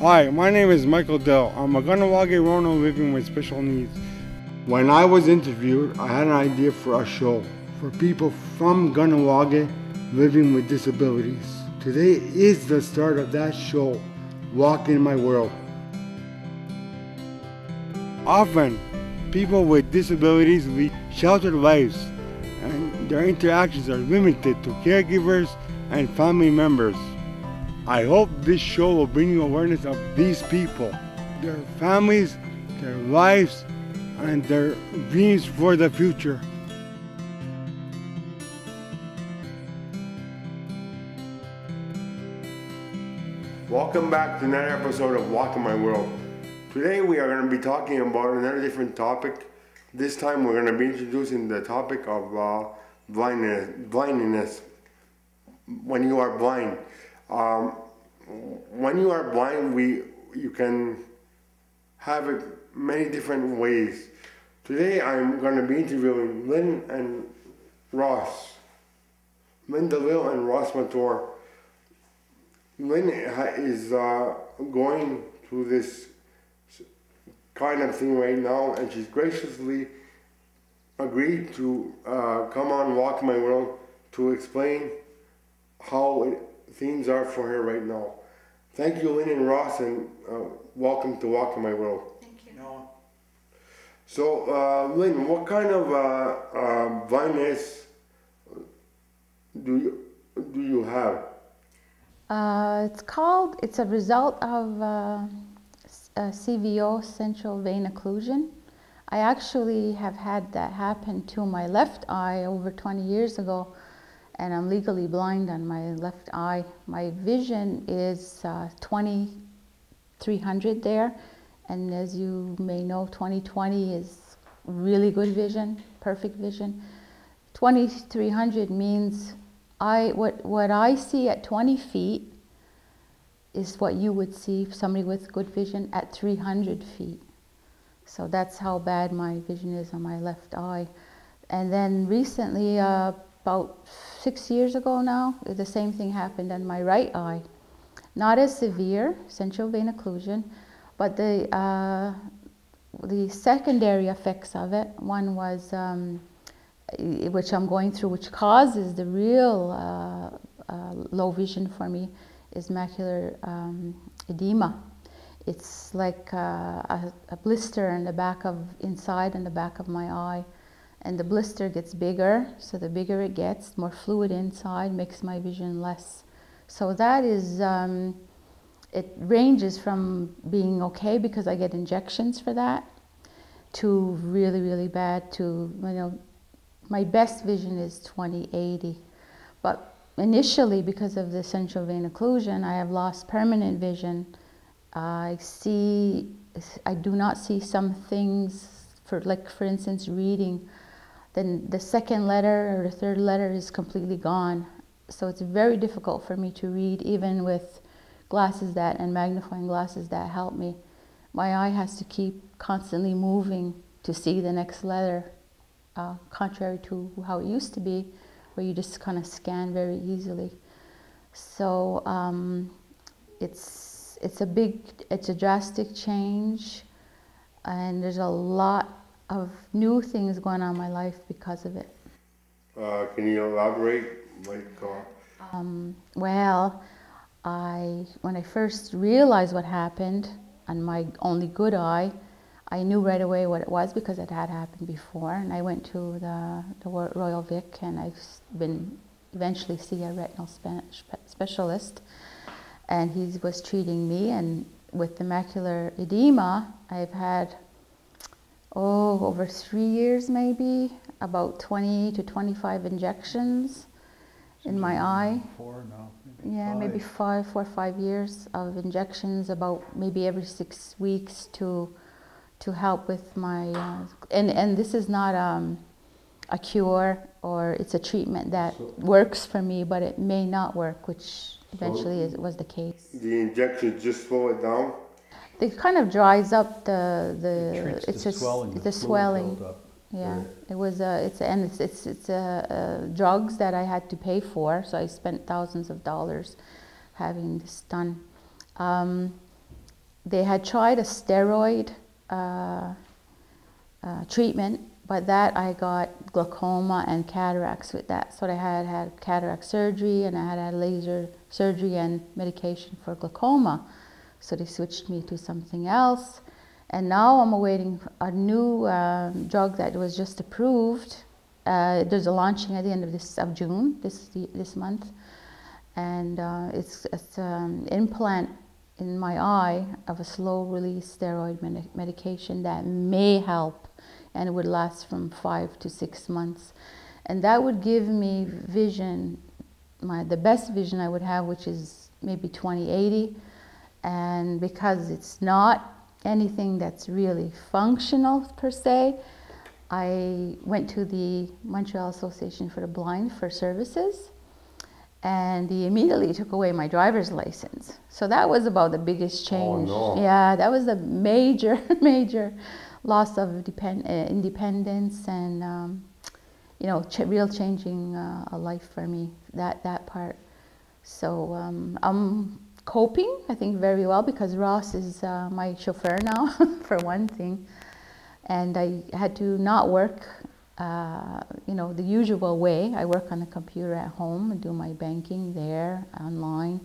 Hi, my name is Michael Dell. I'm a Ganawage Rono living with special needs. When I was interviewed, I had an idea for a show for people from Ganawage living with disabilities. Today is the start of that show, Walk in My World. Often, people with disabilities lead sheltered lives, and their interactions are limited to caregivers and family members. I hope this show will bring you awareness of these people, their families, their lives, and their dreams for the future. Welcome back to another episode of Walk in My World. Today we are going to be talking about another different topic. This time we're going to be introducing the topic of blindness. When you are blind. When you are blind, you can have it many different ways. Today I'm going to be interviewing Lynn and Ross. Lynn DeLille and Ross Mator. Lynn is going through this kind of thing right now, and she's graciously agreed to come on Walk My World to explain how things are for her right now. Thank you, Lynn and Ross, and welcome to Walk in My World. Thank you. No. So, Lynn, what kind of blindness do you have? It's a result of CVO, central vein occlusion. I actually have had that happen to my left eye over 20 years ago, and I'm legally blind on my left eye. My vision is 20/300 there, and as you may know, 20/20 is really good vision, perfect vision. 20/300 means what I see at 20 feet is what you would see somebody with good vision at 300 feet. So that's how bad my vision is on my left eye. And then recently, about 6 years ago now, the same thing happened on my right eye. Not as severe, central vein occlusion, but the secondary effects of it, one was, which I'm going through, which causes the real low vision for me, is macular edema. It's like a blister in the back of, inside and the back of my eye. And the blister gets bigger, so the bigger it gets, more fluid inside makes my vision less. So that is, it ranges from being okay because I get injections for that, to really, really bad, to, you know, my best vision is 20/80. But initially, because of the central vein occlusion, I have lost permanent vision. I do not see some things, for instance, reading. Then the second letter or the third letter is completely gone. So it's very difficult for me to read, even with glasses and magnifying glasses that help me. My eye has to keep constantly moving to see the next letter, contrary to how it used to be, where you just kind of scan very easily. So it's a drastic change, and there's a lot of new things going on in my life because of it. Can you elaborate? Well, when I first realized what happened on my only good eye, I knew right away what it was because it had happened before, and I went to the Royal Vic, and I've been eventually see a retinal specialist, and he was treating me. And with the macular edema, I've had over 3 years, maybe about 20 to 25 injections in my eye. Maybe 4 or 5 years of injections, about maybe every 6 weeks to help with my, and this is not a cure, or it's a treatment that works for me, but it may not work, which eventually was the case. The injections just slow it down? It kind of dries up the swelling. Yeah, it was it's drugs that I had to pay for, so I spent thousands of dollars having this done. they had tried a steroid treatment, but that I got glaucoma and cataracts with that. So I had cataract surgery, and I had laser surgery and medication for glaucoma. So they switched me to something else. And now I'm awaiting a new drug that was just approved. There's a launching at the end of June, this month. And it's an implant in my eye of a slow-release steroid medication that may help, and it would last from 5 to 6 months. And that would give me vision, the best vision I would have, which is maybe 20/80. And because it's not anything that's really functional per se, I went to the Montreal Association for the Blind for services, and they immediately took away my driver's license. So that was about the biggest change. Oh, no. Yeah, that was a major, major loss of independence, and you know, real changing a life for me, that part. So I'm coping, I think, very well, because Ross is my chauffeur now, for one thing. And I had to not work, you know, the usual way. I work on the computer at home and do my banking there, online.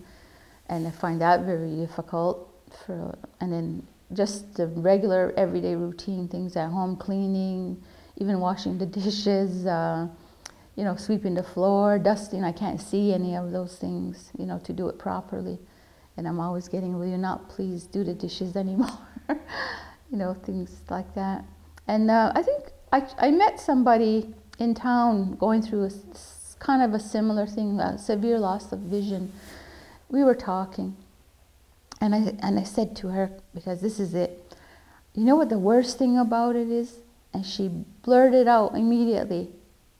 And I find that very difficult. And then just the regular, everyday routine things at home, cleaning, even washing the dishes, you know, sweeping the floor, dusting. I can't see any of those things, you know, to do it properly. And I'm always getting, will you not please do the dishes anymore? You know, things like that. And I think I met somebody in town going through kind of a similar thing, a severe loss of vision. We were talking, and I said to her, because this is it, you know what the worst thing about it is? And she blurted out immediately,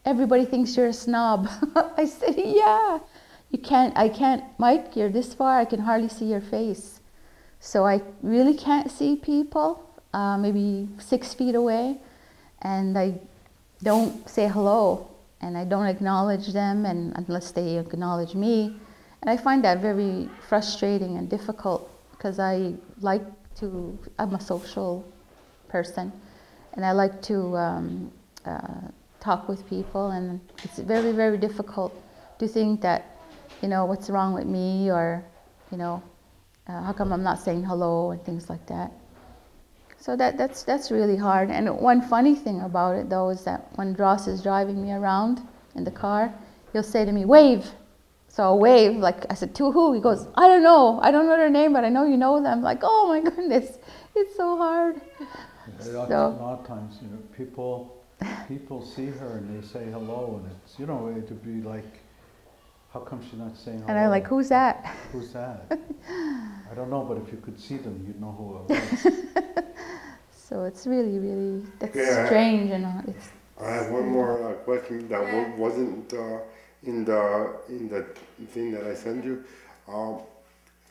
everybody thinks you're a snob. I said, yeah. I can't, Mike, you're this far, I can hardly see your face. So I really can't see people, maybe 6 feet away, and I don't say hello, and I don't acknowledge them, and unless they acknowledge me. And I find that very frustrating and difficult, because I'm a social person, and I like to talk with people, and it's very, very difficult to think that, you know, what's wrong with me, or, you know, how come I'm not saying hello, and things like that. So that's really hard. And one funny thing about it, though, is that when Ross is driving me around in the car, he'll say to me, wave. So I'll wave, like, I said, to who? He goes, I don't know their name, but I know you know them. Like, oh my goodness, it's so hard. A lot of times, you know, people see her and they say hello, and it's, you know, it would be like, how come she's not saying hello? And I'm like, who's that? Who's that? I don't know, but if you could see them, you'd know who it was. So it's really, really, that's strange, and it's. I have one more question that wasn't in the thing that I sent you.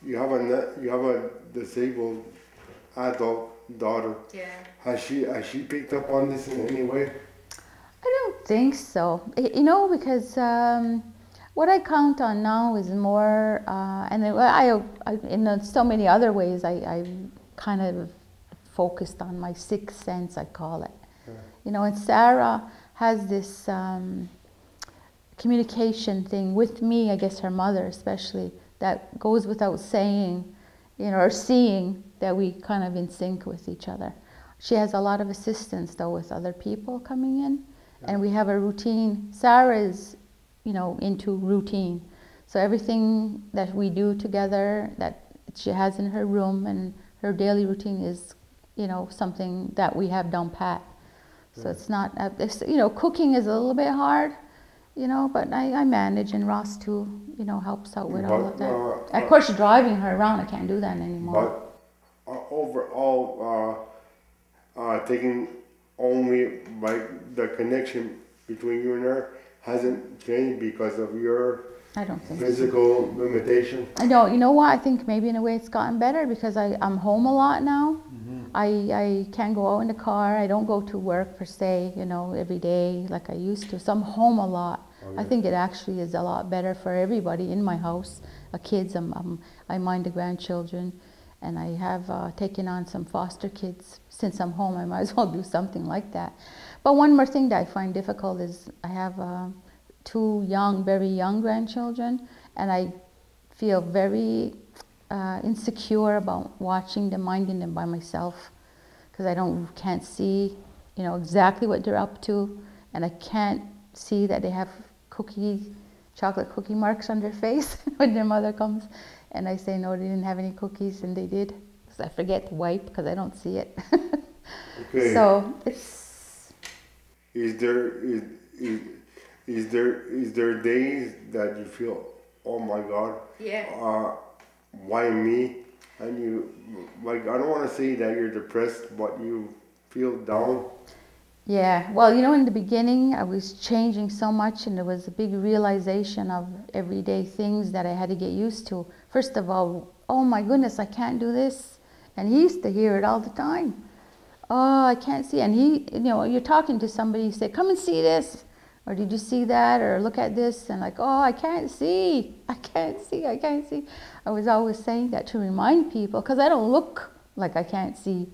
You have a disabled adult daughter. Yeah. Has she picked up on this in any way? I don't think so. You know, because what I count on now is more, and I in so many other ways, I kind of focused on my sixth sense, I call it. Yeah. You know, and Sarah has this communication thing with me, I guess her mother especially, that goes without saying, you know, or seeing, that we kind of in sync with each other. She has a lot of assistance, though, with other people coming in, and we have a routine. Sarah is, you know, into routine. So everything that we do together, that she has in her room, and her daily routine is, you know, something that we have down pat. So it's not, you know, cooking is a little bit hard, you know, but I manage, and Ross too, you know, helps out with all of that. Of course, driving her around, I can't do that anymore. But overall, taking only like the connection between you and her hasn't changed because of your physical limitation? I know, you know what, I think maybe in a way it's gotten better because I'm home a lot now. Mm-hmm. I can't go out in the car. I don't go to work per se, you know, every day like I used to. So I'm home a lot. Okay. I think it actually is a lot better for everybody in my house. Kids, I mind the grandchildren. And I have taken on some foster kids. Since I'm home, I might as well do something like that. But one more thing that I find difficult is I have two very young grandchildren, and I feel very insecure about watching them, minding them by myself, because I can't see, exactly what they're up to, and I can't see that they have chocolate cookie marks on their face when their mother comes, and I say no, they didn't have any cookies, and they did. So I forget to wipe because I don't see it. Okay. So it's. Is there days that you feel, oh my God, Yeah. why me? And you, like, I don't want to say that you're depressed, but you feel down. Yeah, well, in the beginning, I was changing so much, and there was a big realization of everyday things that I had to get used to. First of all, oh my goodness, I can't do this. And he used to hear it all the time. Oh, I can't see. And he, you're talking to somebody, you say, come and see this. Or did you see that? Or look at this. And like, oh, I can't see. I can't see. I can't see. I was always saying that to remind people, because I don't look like I can't see.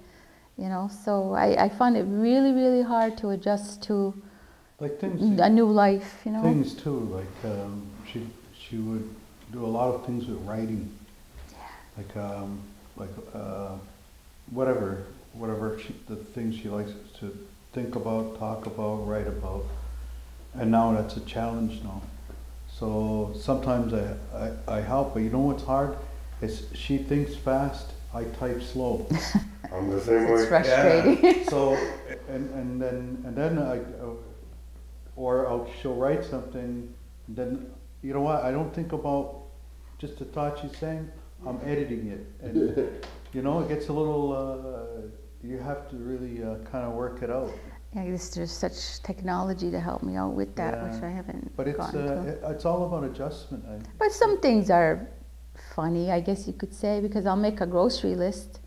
So I find it really, really hard to adjust to Like things, a new life, Things too, like she would do a lot of things with writing. Like whatever the things she likes to think about, talk about, write about. And now that's a challenge now. So sometimes I help, but what's hard? Is she thinks fast, I type slow. I'm the same way. It's frustrating. Yeah. So and then she'll write something. Then you know what? I don't think about just the thought she's saying. I'm editing it, and it gets a little. You have to really kind of work it out. Yeah, I guess there's such technology to help me out with that, Yeah. which I haven't But gotten to. it's all about adjustment. But some things are funny, I guess you could say, because I'll make a grocery list.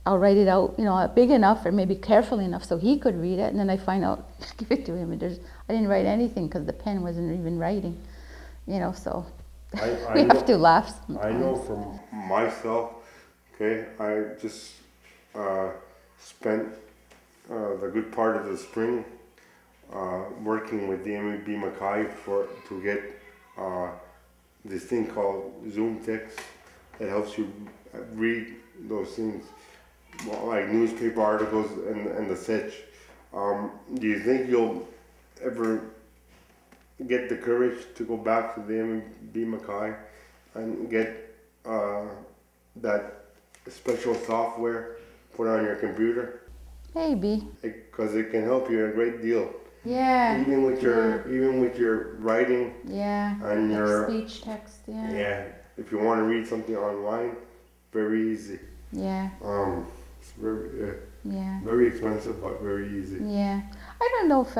I'll write it out, big enough or maybe careful enough so he could read it, and then I find out, give it to him, and I didn't write anything because the pen wasn't even writing, so we have to laugh sometimes. I know from myself, okay, I just spent the good part of the spring working with the MEB Mackay to get this thing called Zoom text that helps you read those things, like newspaper articles and the such. Do you think you'll ever get the courage to go back to the MEB Mackay and get that special software put on your computer? Maybe. Because it can help you a great deal. Yeah. Even with your writing. Yeah. And your speech text. Yeah. Yeah. If you want to read something online, very easy. Yeah. It's very yeah. Very expensive, but very easy. Yeah. I don't know if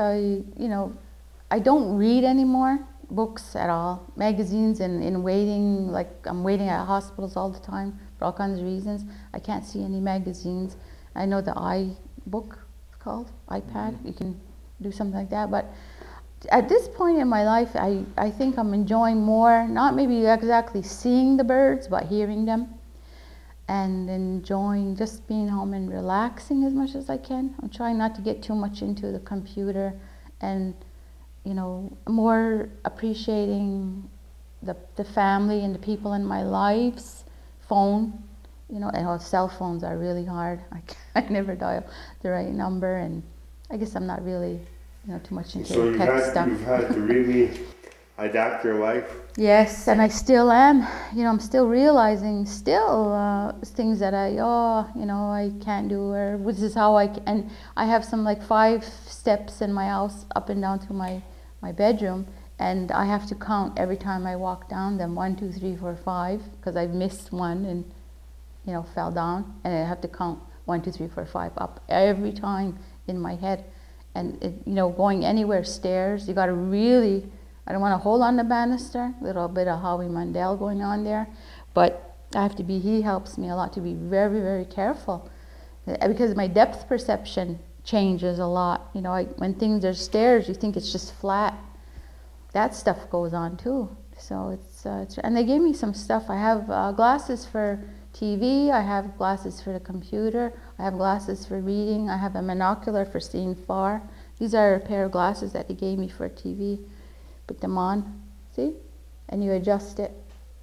I don't read anymore, books at all. Magazines and in waiting, like I'm waiting at hospitals all the time for all kinds of reasons. I can't see any magazines. I know the iBook, it's called, iPad, you can do something like that. But at this point in my life, I think I'm enjoying more, not maybe exactly seeing the birds, but hearing them. And enjoying just being home and relaxing as much as I can. I'm trying not to get too much into the computer and, more appreciating the family and the people in my lives. Phone, and cell phones are really hard. I never dial the right number, and I guess I'm not really, too much into tech stuff. You've had to really adapt your life. Yes, and I still am. I'm still realizing things that I can't do, or this is how and I have some 5 steps in my house up and down to my bedroom, and I have to count every time I walk down them, 1, 2, 3, 4, 5, because I've missed one and fell down, and I have to count 1, 2, 3, 4, 5 up every time in my head. And going anywhere, stairs, you got to really. I don't want to hold on the banister, a little bit of Howie Mandel going on there, but he helps me a lot to be very, very careful, because my depth perception changes a lot. When things are stairs, you think it's just flat. That stuff goes on too. So it's and they gave me some stuff. I have glasses for TV, I have glasses for the computer, I have glasses for reading, I have a monocular for seeing far. These are a pair of glasses that he gave me for TV. Put them on, see? And you adjust it.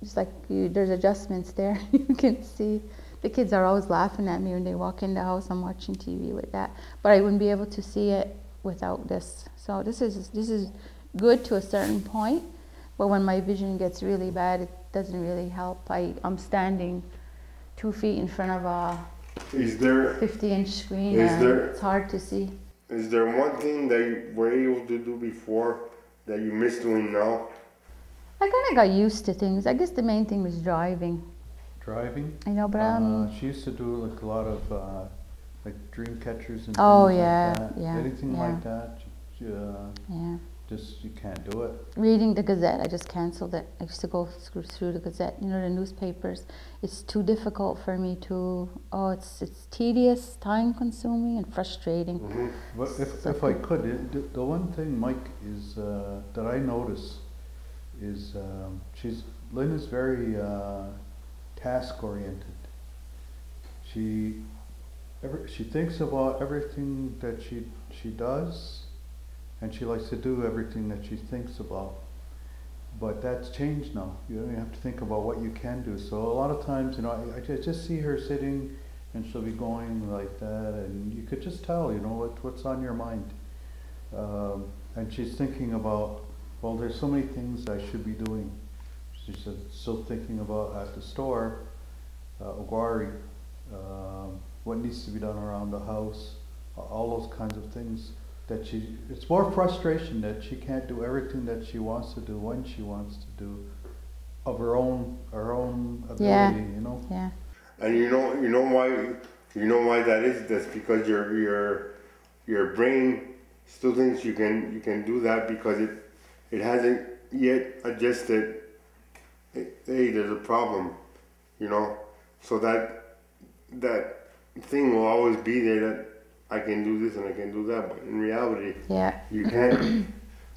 Just like there's adjustments there. You can see. The kids are always laughing at me when they walk in the house. I'm watching TV with that. But I wouldn't be able to see it without this. So this is good to a certain point. But when my vision gets really bad, it doesn't really help. I'm standing 2 feet in front of a 50-inch screen, and it's hard to see. Is there one thing that you were able to do before that you miss doing now? I kind of got used to things. I guess the main thing was driving. Driving? I know, but she used to do like a lot of like dream catchers and oh things yeah, like that. yeah, Anything yeah. like that, yeah. Just you can't do it. Reading the Gazette, I just canceled it. I used to go through the Gazette, you know, the newspapers. It's too difficult for me to. Oh, it's tedious, time-consuming, and frustrating. Mm-hmm. But if I could, the one thing, Mike, is that I notice is Lynn is very task-oriented. She thinks about everything that she does, and she likes to do everything that she thinks about. But that's changed now. You don't have to think about what you can do. So a lot of times, you know, I just see her sitting, and she'll be going like that, and you could just tell, you know, what's on your mind. And she's thinking about, well, there's so many things I should be doing. She's still thinking about at the store, Ogwari, what needs to be done around the house, all those kinds of things. That it's more frustration that she can't do everything that she wants to do when she wants to do, of her own ability, Yeah. you know. Yeah. And you know why that is. That's because your brain still thinks you can do that because it hasn't yet adjusted. Hey, there's a problem, you know. So that thing will always be there. That I can do this and I can do that, but in reality, Yeah. you can't.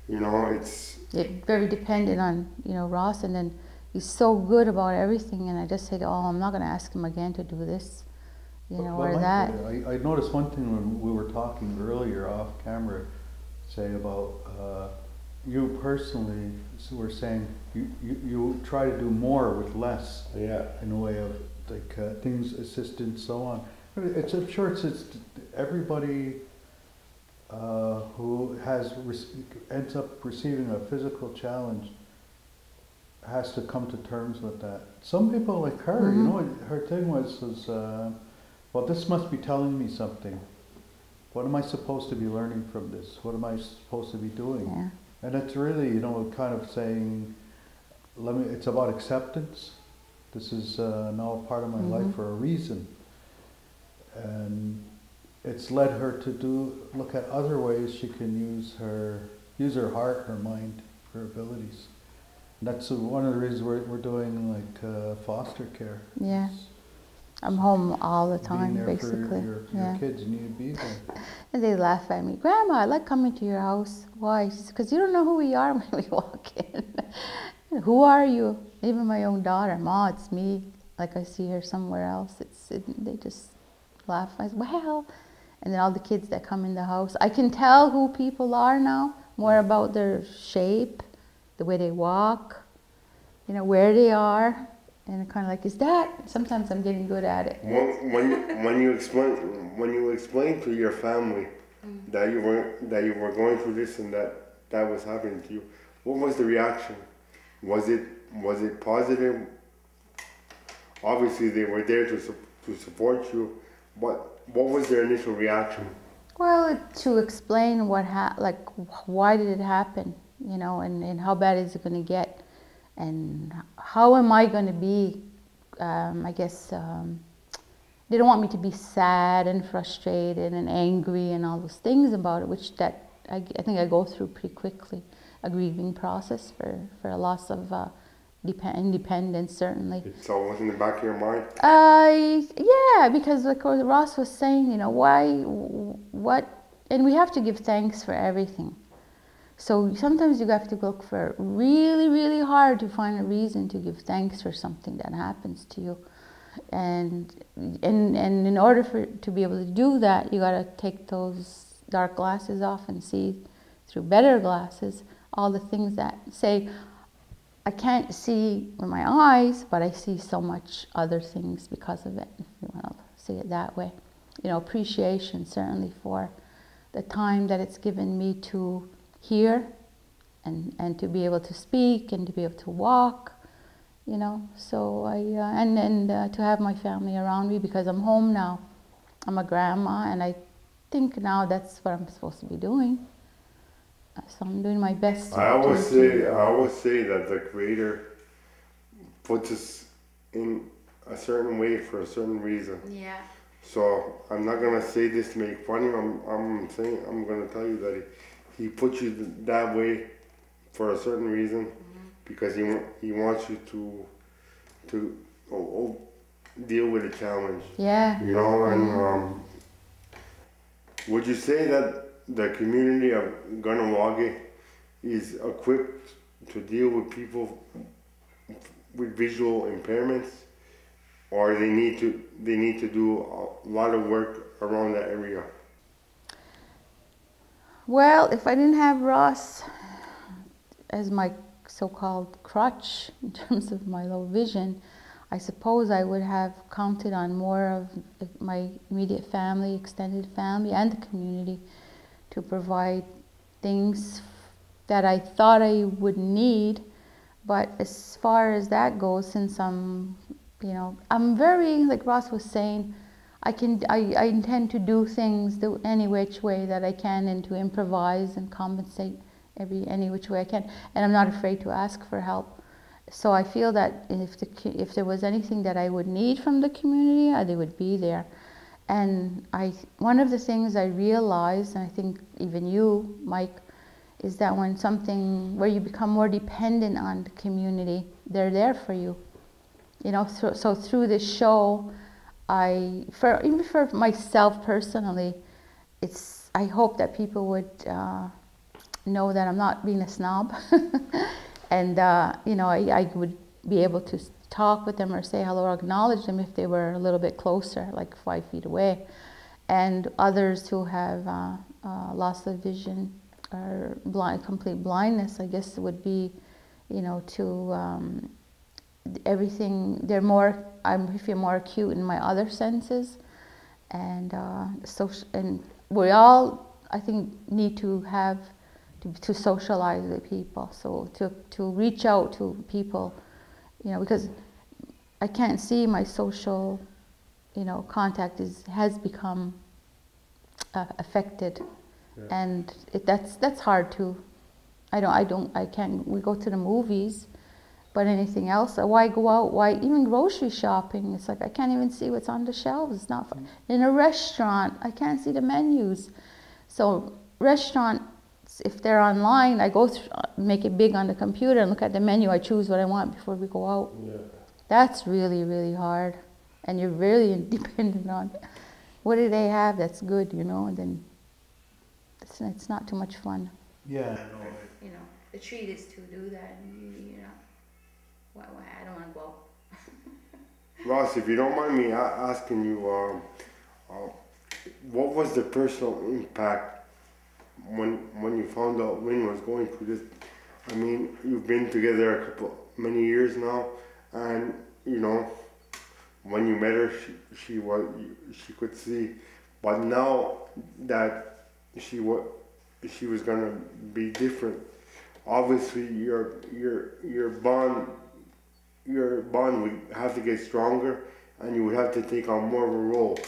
You know, it's very dependent on, you know, Ross, and then he's so good about everything, and I just said, oh, I'm not going to ask him again to do this, you know, or that. I noticed one thing when we were talking earlier off camera, say about you personally were saying you try to do more with less. yeah. In a way of like things, assistance, so on. I'm sure it's everybody who ends up receiving a physical challenge has to come to terms with that. Some people like her, Mm-hmm. you know, her thing was well, this must be telling me something. What am I supposed to be learning from this? What am I supposed to be doing? Yeah. And it's really, you know, kind of saying, it's about acceptance. This is now a part of my Mm-hmm. life for a reason. And it's led her to look at other ways she can use her heart, her mind, her abilities. And that's one of the reasons we're doing like foster care. Yeah. I'm home all the time, Being there basically. for your kids, you need to be there. And they laugh at me. Grandma, I like coming to your house. Why? Because you don't know who we are when we walk in. Who are you? Even my own daughter, Ma, it's me. Like I see her somewhere else. They just laugh. I say, well, and then all the kids that come in the house, I can tell who people are now, more about their shape, the way they walk, you know, where they are, and kind of like, is that? Sometimes I'm getting good at it. When you explain to your family that you were going through this and that was happening to you, what was the reaction? Was it positive? Obviously, they were there to support you. What was their initial reaction? Well, to explain why did it happen, you know, and how bad is it going to get, and how am I going to be, I guess, they don't want me to be sad and frustrated and angry and all those things about it, which I think I go through pretty quickly, a grieving process for a loss of independence, certainly. It's always in the back of your mind? Yeah, because like Ross was saying, you know, and we have to give thanks for everything. So sometimes you have to look for really, really hard to find a reason to give thanks for something that happens to you. And in order to be able to do that, you got to take those dark glasses off and see through better glasses all the things that say, I can't see with my eyes, but I see so much other things because of it, if you want to see it that way. You know, appreciation certainly for the time that it's given me to hear and to be able to speak and to be able to walk, you know. So to have my family around me, because I'm home now. I'm a grandma, and I think now that's what I'm supposed to be doing. So I'm doing my best. I always say that the Creator puts us in a certain way for a certain reason. Yeah. So I'm not gonna say this to make fun of you. I'm gonna tell you that he puts you that way for a certain reason, because he wants you to deal with a challenge. Yeah. You know, and would you say that the community of Ganawagi is equipped to deal with people with visual impairments, or they need to do a lot of work around that area? Well, if I didn't have Ross as my so-called crutch in terms of my low vision, I suppose I would have counted on more of my immediate family, extended family, and the community to provide things that I thought I would need. But as far as that goes, since I'm very, like Ross was saying, I intend to do things any which way that I can, and to improvise and compensate any which way I can. And I'm not afraid to ask for help. So I feel that if there was anything that I would need from the community, they would be there. And one of the things I realized, and I think even you, Mike, is that when something where you become more dependent on the community, they're there for you. You know, so through this show, even for myself personally, I hope that people would know that I'm not being a snob, and I would be able to talk with them or say hello or acknowledge them if they were a little bit closer, like 5 feet away. And others who have loss of vision or complete blindness, I guess it would be, to everything. I feel more acute in my other senses, and we all, I think, need to have to socialize with people. So to reach out to people, because I can't see my social, contact has become affected, and that's hard to. I can't. We go to the movies, but anything else? Why go out? Why even grocery shopping? It's like I can't even see what's on the shelves. It's not fun. In a restaurant, I can't see the menus. So restaurants, if they're online, I go make it big on the computer and look at the menu. I choose what I want before we go out. Yeah. That's really, really hard, and you're really dependent on what do they have that's good, and then it's not too much fun. Yeah. The treat is to do that, and why I don't want to go. Ross, if you don't mind me asking you, what was the personal impact when you found out Lynn was going through this? I mean, you've been together many years now, and when you met her, she could see, but now that she was gonna be different. Obviously, your bond would have to get stronger, and you would have to take on more of a role.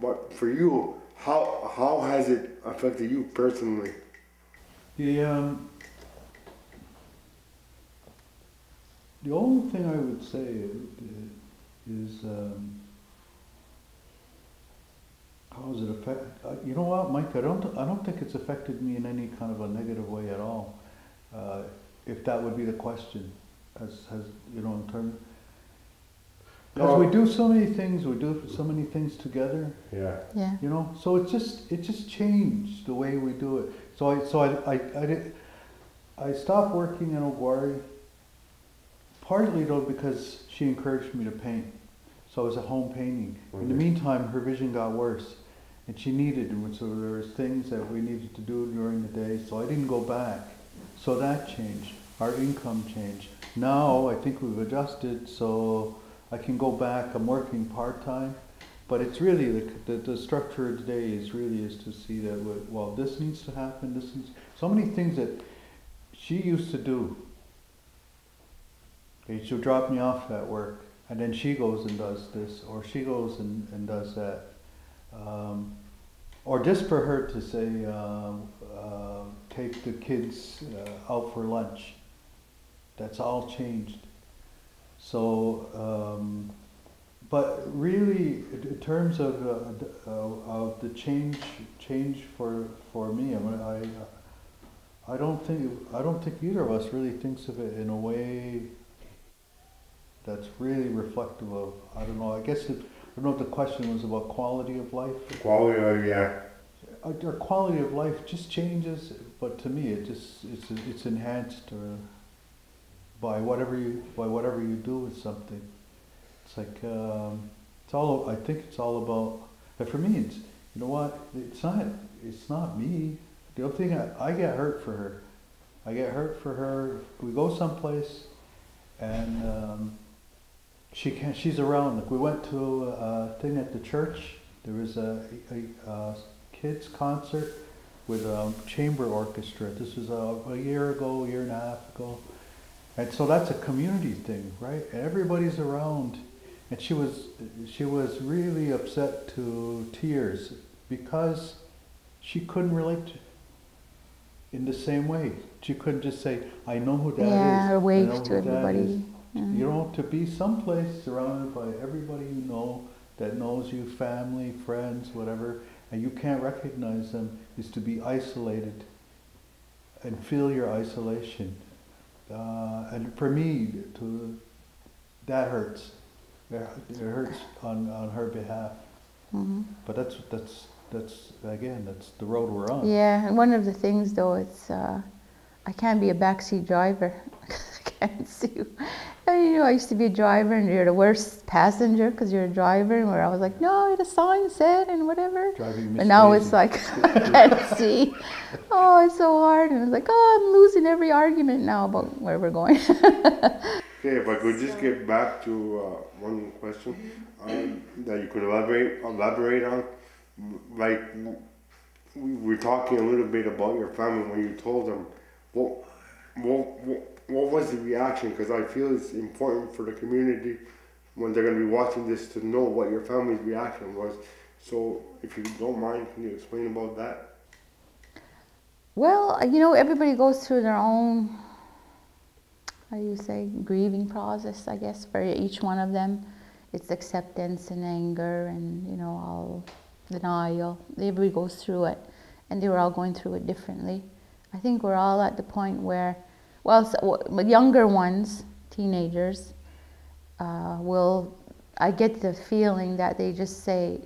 But for you, how has it affected you personally? The only thing I would say is how has it affected? You know what, Mike? I don't think it's affected me in any kind of a negative way at all. If that would be the question, in terms. Because we do so many things, together. Yeah. Yeah. So it just changed the way we do it. So I stopped working in Oguari, partly though because she encouraged me to paint. So I was at home painting. In the meantime, her vision got worse, and she needed, so there was things that we needed to do during the day, so I didn't go back. So that changed. Our income changed. Now I think we've adjusted, so I can go back. I'm working part-time, but it's really the structure of the day is to see that, well, this needs to happen, this needs, so many things that she used to do. Okay, she'll drop me off at work, and then she goes and does this, or she goes and does that. Or just for her to say, take the kids out for lunch. That's all changed. So, but really, in terms of the change for me, I don't think either of us really thinks of it in a way that's really reflective of, I don't know, I guess I don't know if the question was about quality of life. Quality of, yeah. Our quality of life just changes, but to me it's enhanced by whatever you do with something. It's like I think it's all about. But for me, it's, you know what? It's not me. The other thing, I get hurt for her. I get hurt for her. We go someplace, and she's around. Like we went to a thing at the church. There was a kids concert with a chamber orchestra. This was a year and a half ago. And so that's a community thing, right? And everybody's around. And she was really upset to tears because she couldn't relate in the same way. She couldn't just say, I know who that is. Yeah, or wave to everybody. Yeah. You know, to be someplace surrounded by everybody you know, that knows you, family, friends, whatever, and you can't recognize them, is to be isolated and feel your isolation. And for me, that hurts. It hurts on her behalf. Mm-hmm. But that's the road we're on. Yeah, and one of the things though, it's I can't be a backseat driver. I can't see. You know, I used to be a driver, and you're the worst passenger because you're a driver. And where I was like, no, the sign said and whatever. But now it's like I can't see. Oh, it's so hard, and it's like, oh, I'm losing every argument now about where we're going. Okay, if I could just get back to one question that you could elaborate on, like we were talking a little bit about your family when you told them. What was the reaction? Because I feel it's important for the community when they're going to be watching this to know what your family's reaction was. So, if you don't mind, can you explain about that? Well, you know, everybody goes through their own, how do you say, grieving process, I guess, for each one of them. It's acceptance and anger and, you know, all denial. Everybody goes through it, and they were all going through it differently. I think we're all at the point where, well, younger ones, teenagers, I get the feeling that they just say,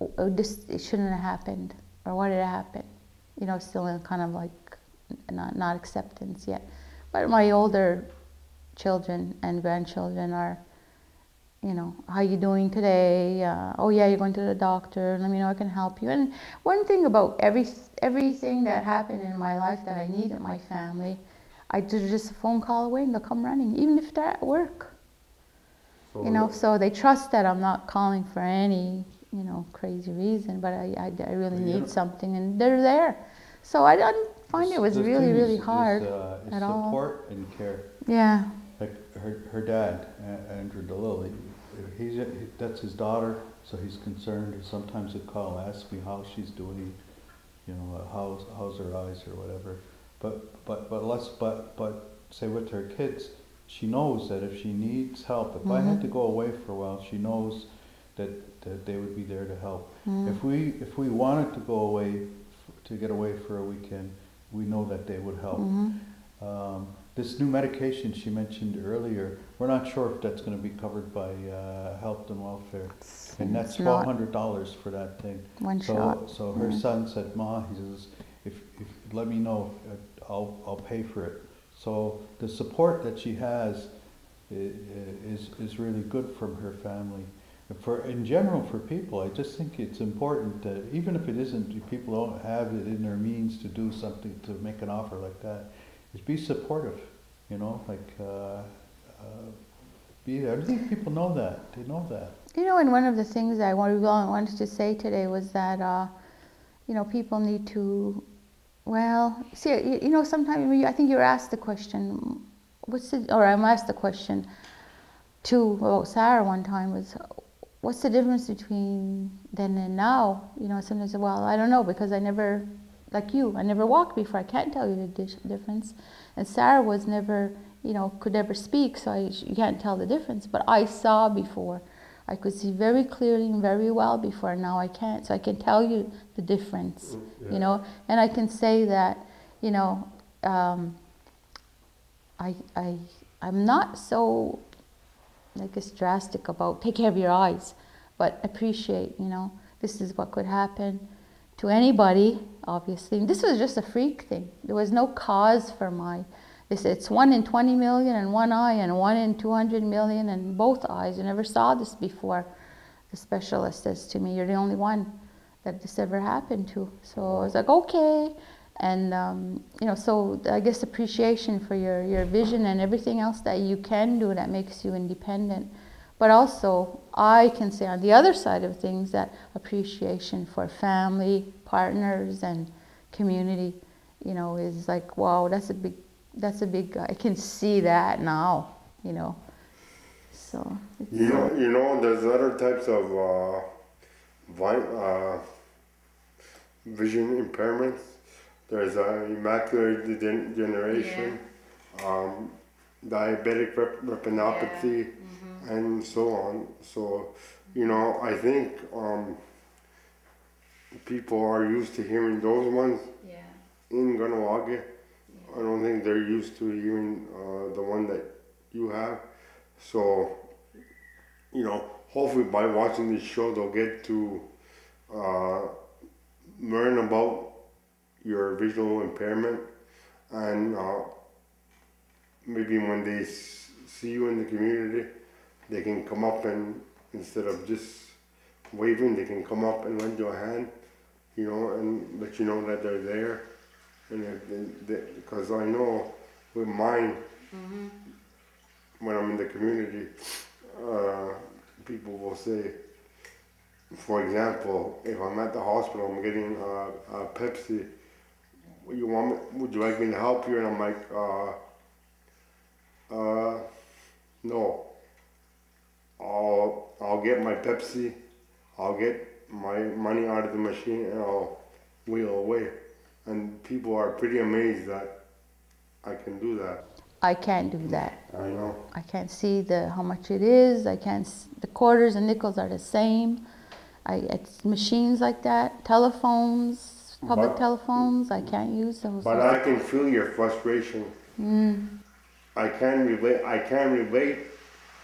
oh, it shouldn't have happened, or what did happen? You know, still in kind of like not acceptance yet. But my older children and grandchildren are, you know, how you doing today? Oh yeah, you're going to the doctor. Let me know I can help you. And one thing about everything that happened in my life that I needed my family, I did just a phone call away and they'll come running, even if they're at work. So, you know, so they trust that I'm not calling for any, you know, crazy reason, but I really need something, and they're there. So I didn't find it was really hard at all. Support and care. Yeah. Like her dad, Andrew DeLilly, that's his daughter, so he's concerned. Sometimes he'll call, ask me how she's doing, you know, how's her eyes or whatever. But say with her kids, she knows that if she needs help, if I had to go away for a while, she knows that they would be there to help. If we wanted to go away, to get away for a weekend, we know that they would help. This new medication she mentioned earlier, we're not sure if that's going to be covered by health and welfare. And that's $1,200 for that thing. One shot. So her son said, Ma, he says, if let me know, I'll pay for it. So the support that she has is really good from her family. In general, for people, I just think it's important that even if it isn't, people don't have it in their means to do something, to make an offer like that, is be supportive, you know, like be there. I think people know that. They know that. You know, and one of the things I wanted to say today was that, you know, people need to, well, see, you know, sometimes I think you're asked the question, or I'm asked the question too about Sarah one time, was, what's the difference between then and now? You know, sometimes, well, I don't know, because I never, like you, I never walked before. I can't tell you the difference. And Sarah was never, you know, could never speak, so you can't tell the difference. But I saw before. I could see very clearly and very well before. Now I can't. So I can tell you the difference, you know. And I can say that, you know, I'm not so, I guess, drastic about take care of your eyes, but appreciate, you know, this is what could happen to anybody, obviously. And this was just a freak thing. There was no cause for it's 1 in 20 million in one eye and 1 in 200 million in both eyes. You never saw this before. The specialist says to me, you're the only one that this ever happened to. So I was like, okay. And, you know, so I guess appreciation for your vision and everything else that you can do that makes you independent. But also, I can say on the other side of things that appreciation for family, partners, and community, you know, is like, wow, that's a big, I can see that now, you know. So, you know, there's other types of vision impairments. There's immacular degeneration, diabetic retinopathy, and so on. So, you know, I think people are used to hearing those ones in Ganawage. I don't think they're used to hearing the one that you have. So, you know, hopefully by watching this show, they'll get to learn about your visual impairment, and maybe when they see you in the community, they can come up and, instead of just waving, they can come up and lend you a hand, you know, and let you know that they're there. And because I know with mine, when I'm in the community, people will say, for example, if I'm at the hospital, I'm getting a Pepsi, would you like me to help you? And I'm like, no. I'll get my Pepsi, I'll get my money out of the machine, and I'll wheel away. And people are pretty amazed that I can do that. I can't do that. I know. I can't see how much it is. The quarters and nickels are the same. It's machines like that, telephones, public telephones, I can't use those. But I can feel your frustration. I can relate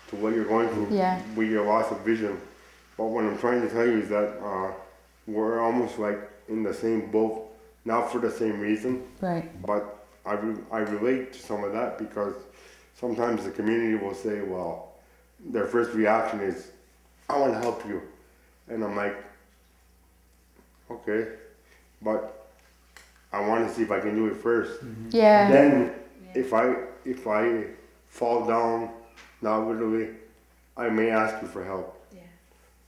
to what you're going through with your loss of vision. But what I'm trying to tell you is that we're almost like in the same boat, not for the same reason. Right. But I relate to some of that, because sometimes the community will say, well, their first reaction is, I want to help you. And I'm like, okay, but I want to see if I can do it first. Yeah. Then if I fall down, not literally, I may ask you for help. Yeah.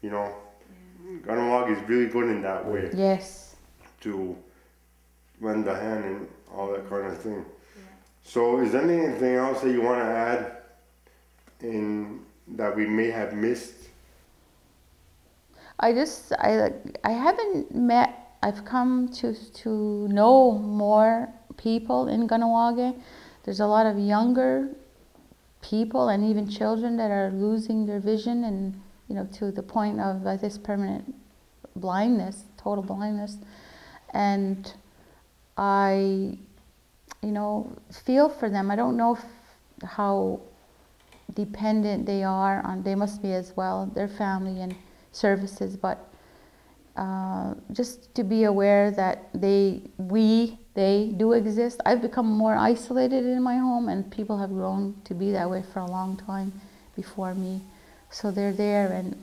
You know, Ganawag is really good in that way. Yes. To lend a hand and all that kind of thing. Yeah. So is there anything else that you want to add in that we may have missed? I haven't met, I've come to know more people in Ganawage. There's a lot of younger people and even children that are losing their vision, and, you know, to the point of this permanent blindness, total blindness. And I, you know, feel for them. I don't know how dependent they are on, they must be as well, their family and services, but just to be aware that they do exist. I've become more isolated in my home, and people have grown to be that way for a long time before me. So they're there, and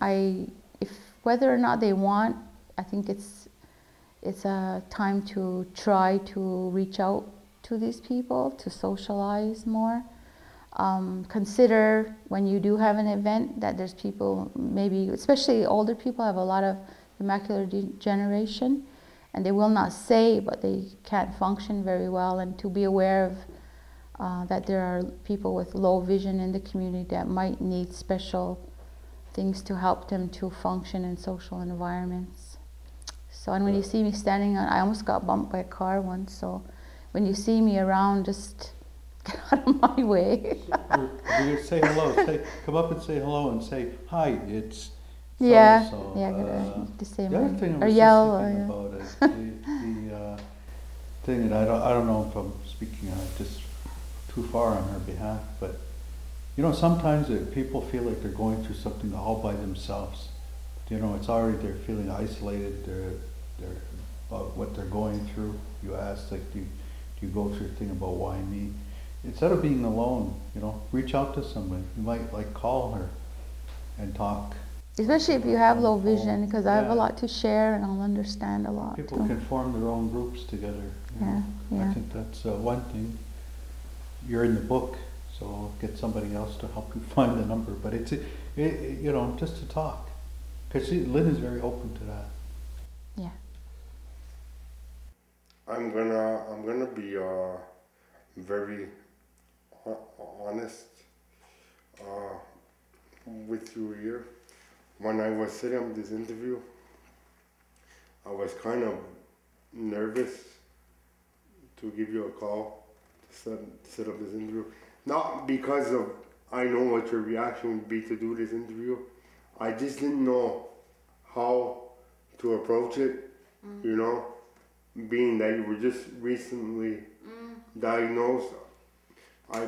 if whether or not they want, I think it's a time to try to reach out to these people, to socialize more. Consider when you do have an event that there's people, maybe especially older people, have a lot of macular degeneration, and they will not say, but they can't function very well, and to be aware of that there are people with low vision in the community that might need special things to help them to function in social environments. So, and when you see me standing on, I almost got bumped by a car once, so when you see me around, just get out of my way. You say hello, come up and say hello and say, hi, it's yeah, so. Yeah, to say the my, other thing I or was yell. just thinking about is the thing, and I don't know if I'm speaking just too far on her behalf, but you know, sometimes people feel like they're going through something all by themselves. You know, it's already, they're feeling isolated, they're about what they're going through. You ask, like, do you go through a thing about why me? Instead of being alone, you know, reach out to somebody. You might like call her and talk. Especially if you have low vision, because I have Yeah. a lot to share and I'll understand a lot. People too. can form their own groups together. You know. Yeah. I think that's one thing. You're in the book, so get somebody else to help you find the number. But it's you know, just to talk, because Lynn is very open to that. Yeah. I'm gonna be very honest with you here. When I was setting up this interview, I was kind of nervous to give you a call to set up this interview. Not because of I know what your reaction would be to do this interview. I just didn't know how to approach it, you know, being that you were just recently diagnosed. I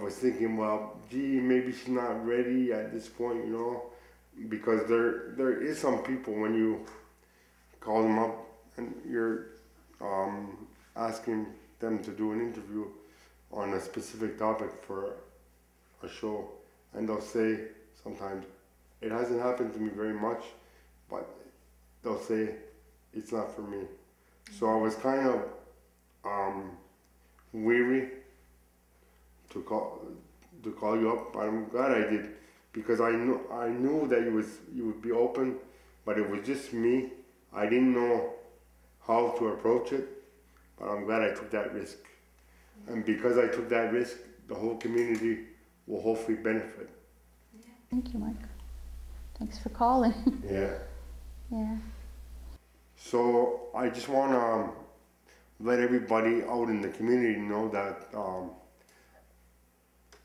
was thinking, well, gee, maybe she's not ready at this point, you know, because there is some people when you call them up and you're asking them to do an interview on a specific topic for a show, and they'll say sometimes, it hasn't happened to me very much, but they'll say it's not for me. So I was kind of weary to call you up, but I'm glad I did, because I knew that you would be open, but it was just me. I didn't know how to approach it, but I'm glad I took that risk. And because I took that risk, the whole community will hopefully benefit. Thank you, Mike. Thanks for calling. Yeah. Yeah. So I just want to let everybody out in the community know that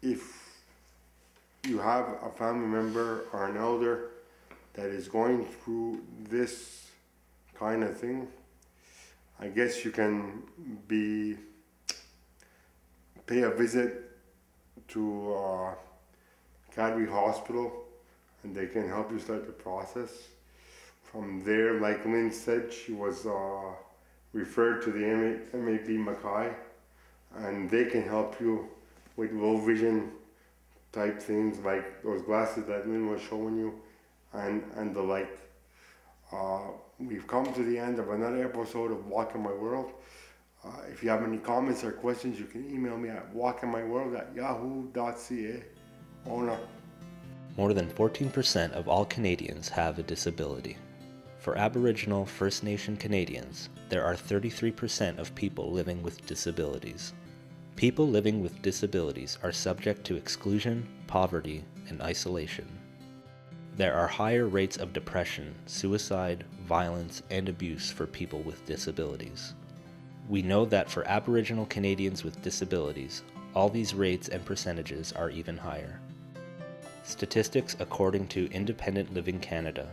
if you have a family member or an elder that is going through this kind of thing, I guess you can pay a visit to Cadbury Hospital, and they can help you start the process. From there, like Lynn said, she was referred to the MAB Mackay, and they can help you with low vision type things like those glasses that Lynn was showing you, and the like. We've come to the end of another episode of Walk in My World. If you have any comments or questions, you can email me at walkinmyworld@yahoo.ca. Ona. More than 14% of all Canadians have a disability. For Aboriginal First Nation Canadians, there are 33% of people living with disabilities. People living with disabilities are subject to exclusion, poverty, and isolation. There are higher rates of depression, suicide, violence, and abuse for people with disabilities. We know that for Aboriginal Canadians with disabilities, all these rates and percentages are even higher. Statistics according to Independent Living Canada